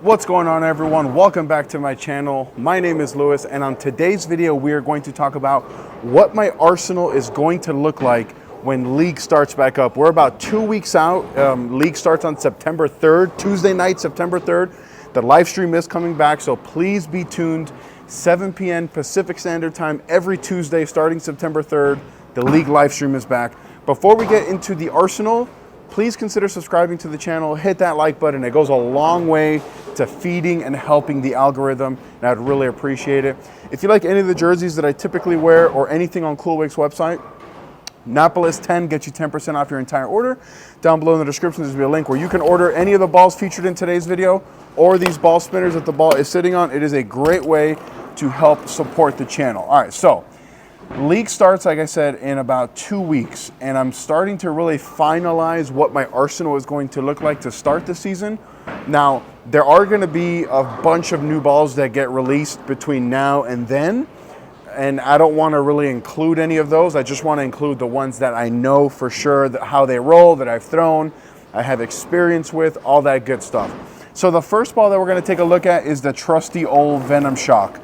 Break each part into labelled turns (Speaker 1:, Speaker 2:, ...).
Speaker 1: What's going on, everyone? Welcome back to my channel. My name is Louis, and on today's video we are going to talk about what my arsenal is going to look like when league starts back up. We're about 2 weeks out. League starts on September 3rd, Tuesday night, September 3rd. The live stream is coming back, so please be tuned. 7 p.m. Pacific Standard Time every Tuesday starting September 3rd. The league live stream is back. Before we get into the arsenal, please consider subscribing to the channel. Hit that like button. It goes a long way to feeding and helping the algorithm, and I'd really appreciate it. If you like any of the jerseys that I typically wear or anything on Coolwake's website, Napoles 10 gets you 10% off your entire order. Down below in the description, there's a link where you can order any of the balls featured in today's video or these ball spinners that the ball is sitting on. It is a great way to help support the channel. All right, so league starts, like I said, in about 2 weeks, and I'm starting to really finalize what my arsenal is going to look like to start the season. Now, there are going to be a bunch of new balls that get released between now and then, and I don't want to really include any of those. I just want to include the ones that I know for sure that how they roll, that I've thrown, I have experience with, all that good stuff. So the first ball that we're going to take a look at is the trusty old Venom Shock.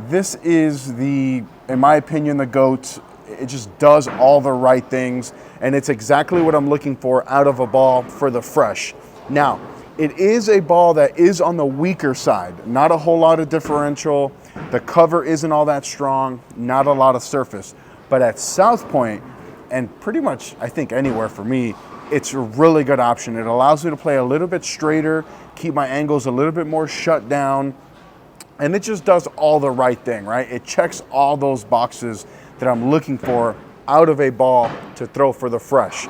Speaker 1: This is in my opinion, the GOAT. It just does all the right things, and it's exactly what I'm looking for out of a ball for the fresh. Now, it is a ball that is on the weaker side, not a whole lot of differential. The cover isn't all that strong, not a lot of surface. But at South Point, and pretty much I think anywhere for me, it's a really good option. It allows me to play a little bit straighter, keep my angles a little bit more shut down, and it just does all the right thing, right? It checks all those boxes that I'm looking for out of a ball to throw for the fresh.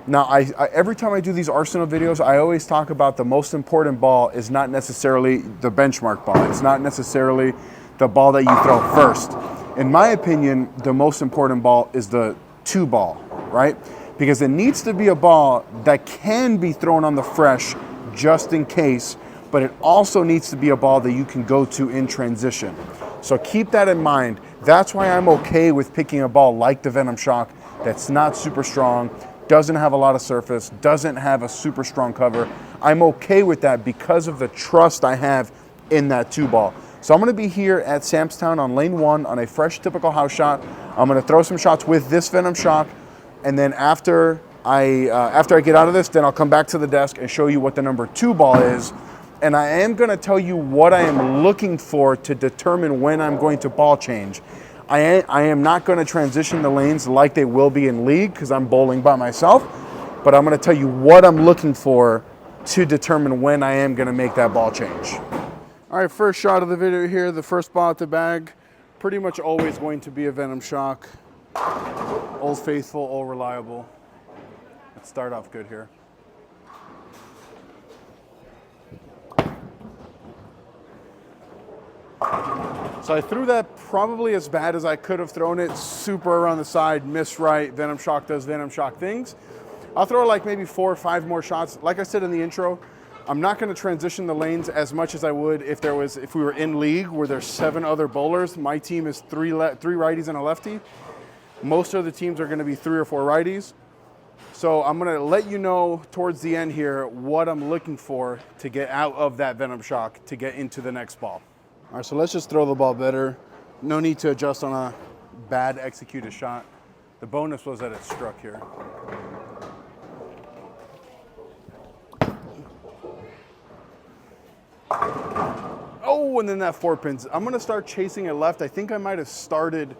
Speaker 1: Now, every time I do these Arsenal videos, I always talk about the most important ball is not necessarily the benchmark ball. It's not necessarily the ball that you throw first. In my opinion, the most important ball is the 2 ball, right? Because it needs to be a ball that can be thrown on the fresh just in case, but it also needs to be a ball that you can go to in transition. So keep that in mind. That's why I'm okay with picking a ball like the Venom Shock that's not super strong, doesn't have a lot of surface, doesn't have a super strong cover. I'm okay with that because of the trust I have in that 2 ball. So I'm gonna be here at Sam's Town on lane 1 on a fresh typical house shot. I'm gonna throw some shots with this Venom Shock, and then after I get out of this, then I'll come back to the desk and show you what the number 2 ball is. And I am gonna tell you what I am looking for to determine when I'm going to ball change. I am not gonna transition the lanes like they will be in league because I'm bowling by myself, but I'm gonna tell you what I'm looking for to determine when I am gonna make that ball change. All right, first shot of the video here, the first ball at the bag, pretty much always going to be a Venom Shock. Old faithful, old reliable. Let's start off good here. So I threw that probably as bad as I could have thrown it, super around the side, missed right. Venom Shock does Venom Shock things. I'll throw like maybe 4 or 5 more shots. Like I said in the intro, I'm not going to transition the lanes as much as I would if we were in league where there's 7 other bowlers. My team is 3 righties and a lefty. Most of the teams are going to be 3 or 4 righties. So I'm going to let you know towards the end here what I'm looking for to get out of that Venom Shock to get into the next ball. All right, so let's just throw the ball better. No need to adjust on a bad executed shot. The bonus was that it struck here. Oh, and then that 4 pins. I'm gonna start chasing it left. I think I might have started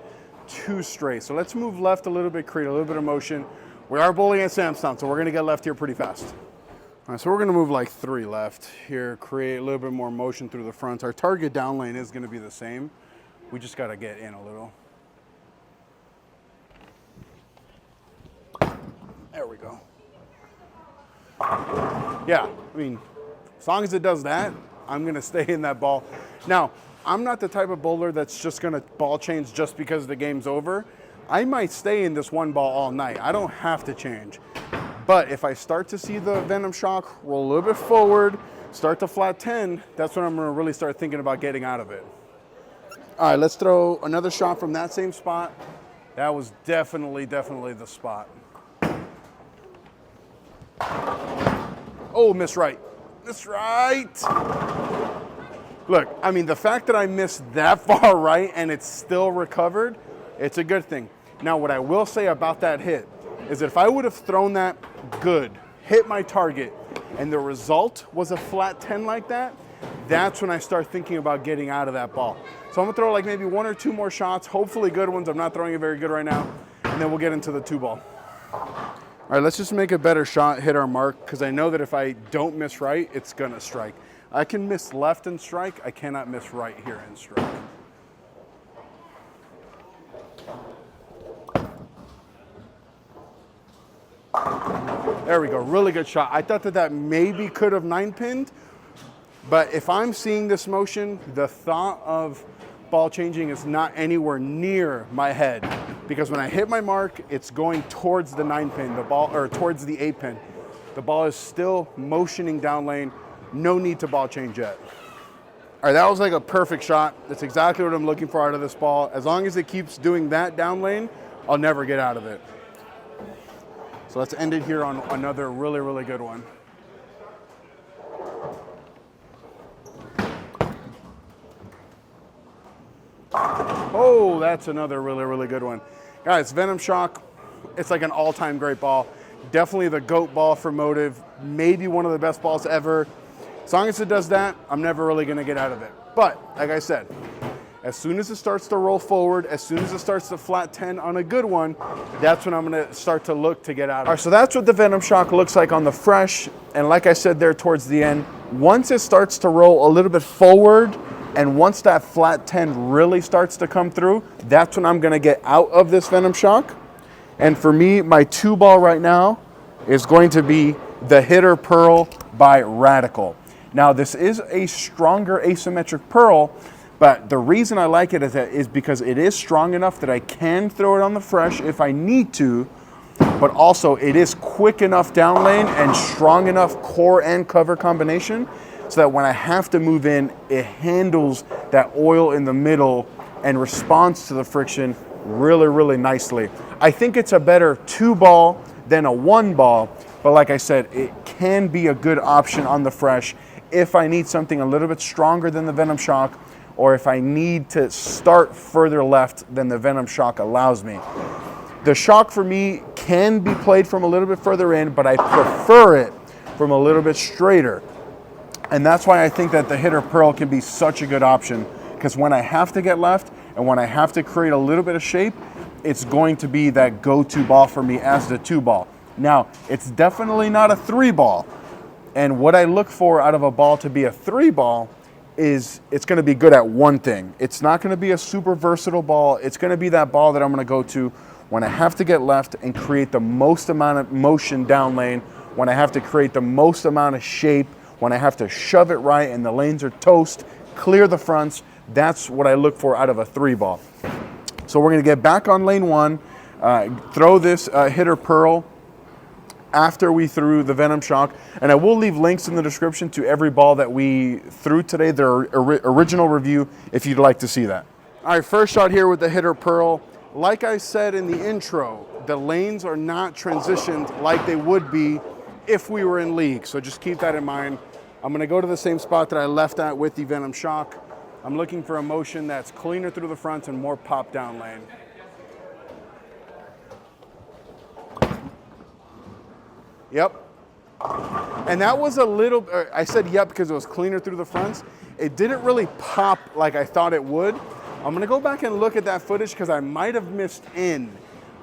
Speaker 1: too straight. So let's move left a little bit, create a little bit of motion. We are bowling at Sam's Town, so we're gonna get left here pretty fast. All right, so we're gonna move like 3 left here, create a little bit more motion through the front. Our target down lane is gonna be the same. We just gotta get in a little. There we go. Yeah, I mean, as long as it does that, I'm gonna stay in that ball. Now, I'm not the type of bowler that's just gonna ball change just because the game's over. I might stay in this 1 ball all night. I don't have to change. But if I start to see the Venom Shock roll a little bit forward, start to flat 10, that's when I'm gonna really start thinking about getting out of it. All right, let's throw another shot from that same spot. That was definitely the spot. Oh, missed right. Missed right. Look, I mean, the fact that I missed that far right and it's still recovered, it's a good thing. Now, what I will say about that hit is that if I would have thrown that good, hit my target, and the result was a flat 10 like that, that's when I start thinking about getting out of that ball. So I'm gonna throw like maybe 1 or 2 more shots, hopefully good ones. I'm not throwing it very good right now. And then we'll get into the 2 ball. All right, let's just make a better shot, hit our mark, because I know that if I don't miss right, it's gonna strike. I can miss left and strike. I cannot miss right here and strike. There we go, really good shot. I thought that that maybe could have 9-pinned, but if I'm seeing this motion, the thought of ball changing is not anywhere near my head, because when I hit my mark, it's going towards the 9-pin, the ball, or towards the 8-pin. The ball is still motioning down lane. No need to ball change yet. All right, that was like a perfect shot. That's exactly what I'm looking for out of this ball. As long as it keeps doing that down lane, I'll never get out of it. So let's end it here on another really, really good one. Oh, that's another really, really good one. Guys, Venom Shock, it's like an all-time great ball. Definitely the GOAT ball for Motive. Maybe one of the best balls ever. As long as it does that, I'm never really gonna get out of it. But, like I said, as soon as it starts to roll forward, as soon as it starts to flat 10 on a good one, that's when I'm gonna start to look to get out of it. All right, so that's what the Venom Shock looks like on the fresh. And like I said there towards the end, once it starts to roll a little bit forward, and once that flat 10 really starts to come through, that's when I'm gonna get out of this Venom Shock. And for me, my 2 ball right now is going to be the Hitter Pearl by Radical. Now, this is a stronger asymmetric pearl, but the reason I like it is because it is strong enough that I can throw it on the fresh if I need to, but also it is quick enough down lane and strong enough core and cover combination so that when I have to move in, it handles that oil in the middle and responds to the friction really, really nicely. I think it's a better 2 ball than a 1 ball, but like I said, it can be a good option on the fresh if I need something a little bit stronger than the Venom Shock, or if I need to start further left than the Venom Shock allows me. The Shock for me can be played from a little bit further in, but I prefer it from a little bit straighter. And that's why I think that the Hitter Pearl can be such a good option, because when I have to get left and when I have to create a little bit of shape, it's going to be that go-to ball for me as the 2 ball. Now, it's definitely not a 3 ball. And what I look for out of a ball to be a 3 ball is it's going to be good at one thing. It's not going to be a super versatile ball. It's going to be that ball that I'm going to go to when I have to get left and create the most amount of motion down lane, when I have to create the most amount of shape, when I have to shove it right and the lanes are toast, clear the fronts. That's what I look for out of a 3 ball. So we're going to get back on lane 1, throw this Hitter Pearl after we threw the Venom Shock, and I will leave links in the description to every ball that we threw today, their original review, if you'd like to see that. All right, first shot here with the Hitter Pearl. Like I said in the intro, the lanes are not transitioned like they would be if we were in league, so just keep that in mind. I'm gonna go to the same spot that I left at with the Venom Shock. I'm looking for a motion that's cleaner through the front and more pop down lane. Yep. And that was a little, I said yep because it was cleaner through the fronts. It didn't really pop like I thought it would. I'm gonna go back and look at that footage because I might have missed in.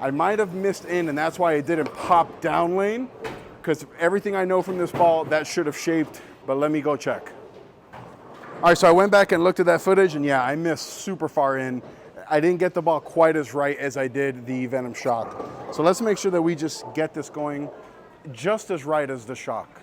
Speaker 1: And that's why it didn't pop down lane, because everything I know from this ball, that should have shaped, but let me go check. All right, so I went back and looked at that footage, and yeah, I missed super far in. I didn't get the ball quite as right as I did the Venom Shock. So let's make sure that we just get this going just as right as the Shock.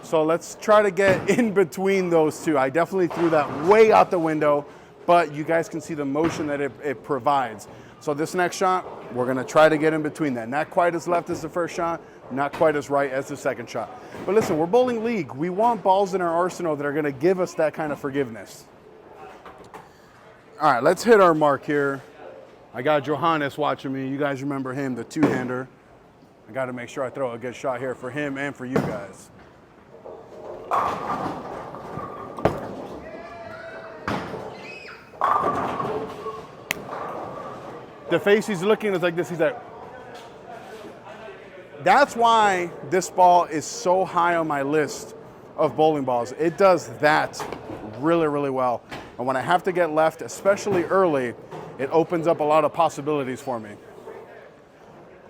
Speaker 1: So let's try to get in between those two. I definitely threw that way out the window, but you guys can see the motion that it provides. So this next shot, we're gonna try to get in between that. Not quite as left as the first shot, not quite as right as the second shot. But listen, we're bowling league. We want balls in our arsenal that are gonna give us that kind of forgiveness. All right, let's hit our mark here. I got Johannes watching me. You guys remember him, the two-hander. I got to make sure I throw a good shot here for him and for you guys. The face he's looking is like this. He's like, that's why this ball is so high on my list of bowling balls. It does that really, really well. And when I have to get left, especially early, it opens up a lot of possibilities for me.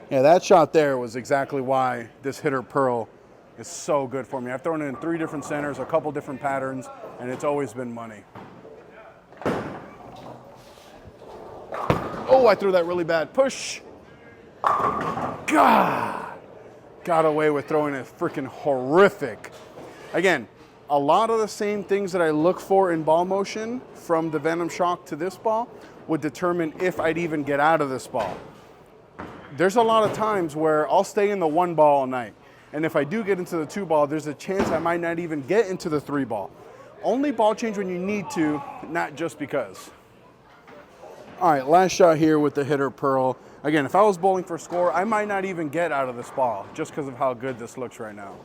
Speaker 1: Yeah, that shot there was exactly why this hitter pearl is so good for me. I've thrown it in 3 different centers, a couple different patterns, and it's always been money. Oh, I threw that really bad. Push. God. Got away with throwing it freaking horrific. Again, a lot of the same things that I look for in ball motion from the Venom Shock to this ball would determine if I'd even get out of this ball. There's a lot of times where I'll stay in the 1 ball all night. And if I do get into the 2 ball, there's a chance I might not even get into the 3 ball. Only ball change when you need to, not just because. All right, last shot here with the hitter pearl. Again, if I was bowling for score, I might not even get out of this ball just because of how good this looks right now.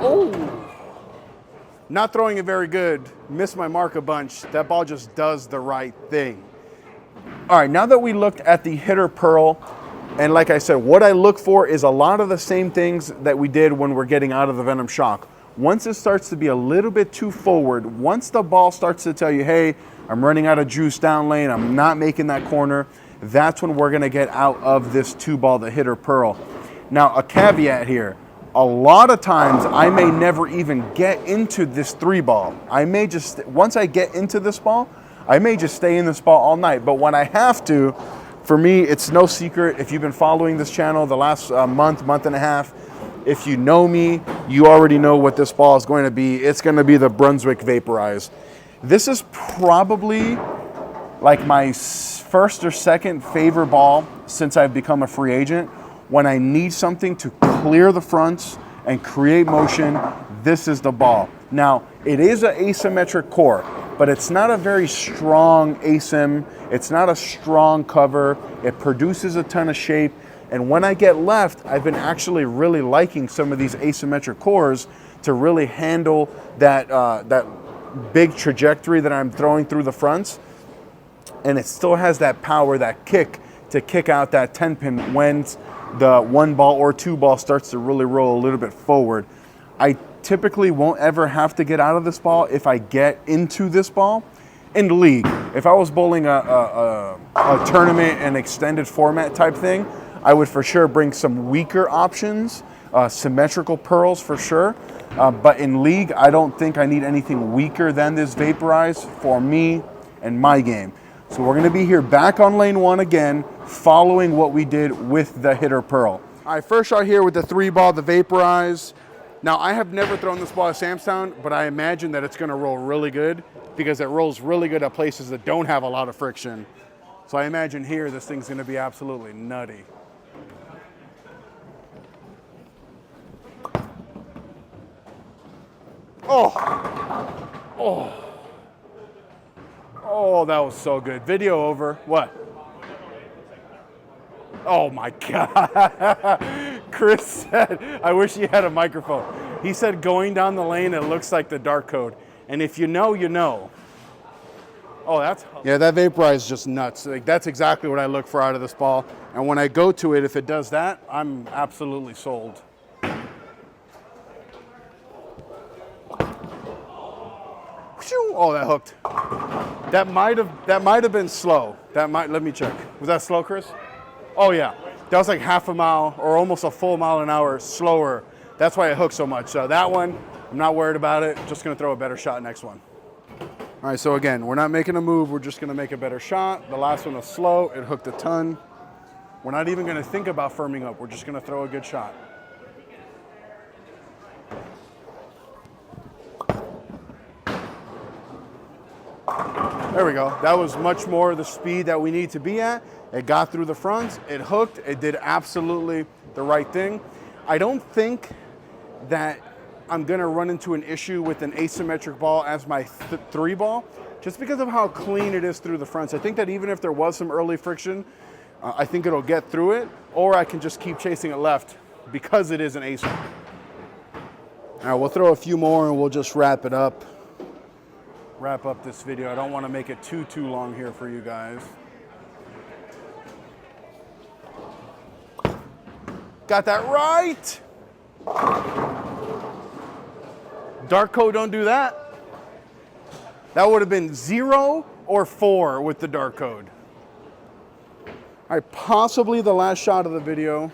Speaker 1: Oh, not throwing it very good. Missed my mark a bunch. That ball just does the right thing. All right, now that we looked at the hitter pearl, and like I said, what I look for is a lot of the same things that we did when we're getting out of the Venom Shock. Once it starts to be a little bit too forward, once the ball starts to tell you, hey, I'm running out of juice down lane, I'm not making that corner, that's when we're gonna get out of this 2 ball, the hitter pearl. Now, a caveat here, a lot of times I may never even get into this 3 ball. I may just, once I get into this ball, I may just stay in this ball all night. But when I have to, for me, it's no secret. If you've been following this channel the last month and a half, if you know me, you already know what this ball is going to be. It's going to be the Brunswick Vaporize. This is probably like my first or second favorite ball since I've become a free agent. When I need something to clear the fronts and create motion, this is the ball. Now, it is an asymmetric core, but it's not a very strong asim. It's not a strong cover. It produces a ton of shape. And when I get left, I've been actually really liking some of these asymmetric cores to really handle that, that big trajectory that I'm throwing through the fronts. And it still has that power, that kick, to kick out that 10 pin when the 1 ball or 2 ball starts to really roll a little bit forward. I typically won't ever have to get out of this ball if I get into this ball. In the league, if I was bowling a tournament and extended format type thing, I would for sure bring some weaker options, symmetrical pearls for sure. But in league, I don't think I need anything weaker than this Vaporize for me and my game. So we're gonna be here back on lane 1 again, following what we did with the hitter pearl. All right, first shot here with the 3 ball, the Vaporize. Now, I have never thrown this ball at Samstown, but I imagine that it's gonna roll really good because it rolls really good at places that don't have a lot of friction. So I imagine here, this thing's gonna be absolutely nutty. Oh, that was so good. Video over. What? Oh my God. Chris said, I wish he had a microphone. He said going down the lane, it looks like the dark code. And if you know, you know. Oh, that's... Yeah, that Vaporize is just nuts. Like, that's exactly what I look for out of this ball. And when I go to it, if it does that, I'm absolutely sold. Oh, that hooked. That might have been slow. Let me check. Was that slow, Chris? Oh yeah. That was like half a mile or almost a full mile an hour slower. That's why it hooked so much. So that one, I'm not worried about it. Just gonna throw a better shot next one. All right, so again, we're not making a move. We're just gonna make a better shot. The last one was slow. It hooked a ton. We're not even gonna think about firming up. We're just gonna throw a good shot. There we go. That was much more the speed that we need to be at. It got through the fronts, it hooked, it did absolutely the right thing. I don't think that I'm gonna run into an issue with an asymmetric ball as my 3 ball, just because of how clean it is through the fronts. I think that even if there was some early friction, I think it'll get through it, or I can just keep chasing it left because it is an ace. All right, we'll throw a few more and we'll just wrap it up. Wrap up this video. I don't want to make it too long here for you guys. Got that right. Dark code, don't do that. That would have been 0 or 4 with the dark code. All right, possibly the last shot of the video.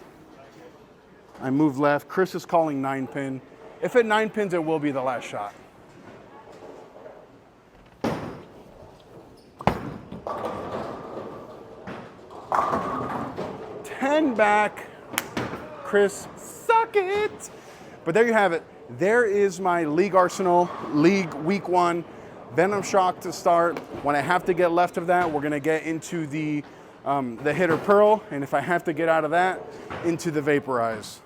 Speaker 1: I moved left. Chris is calling 9-pin. If it 9 pins, it will be the last shot. Ten back. Chris, suck it. But there you have it. There is my League Arsenal, League Week 1, Venom Shock to start. When I have to get left of that, we're gonna get into the Hitter Pearl, and if I have to get out of that, into the Vaporize.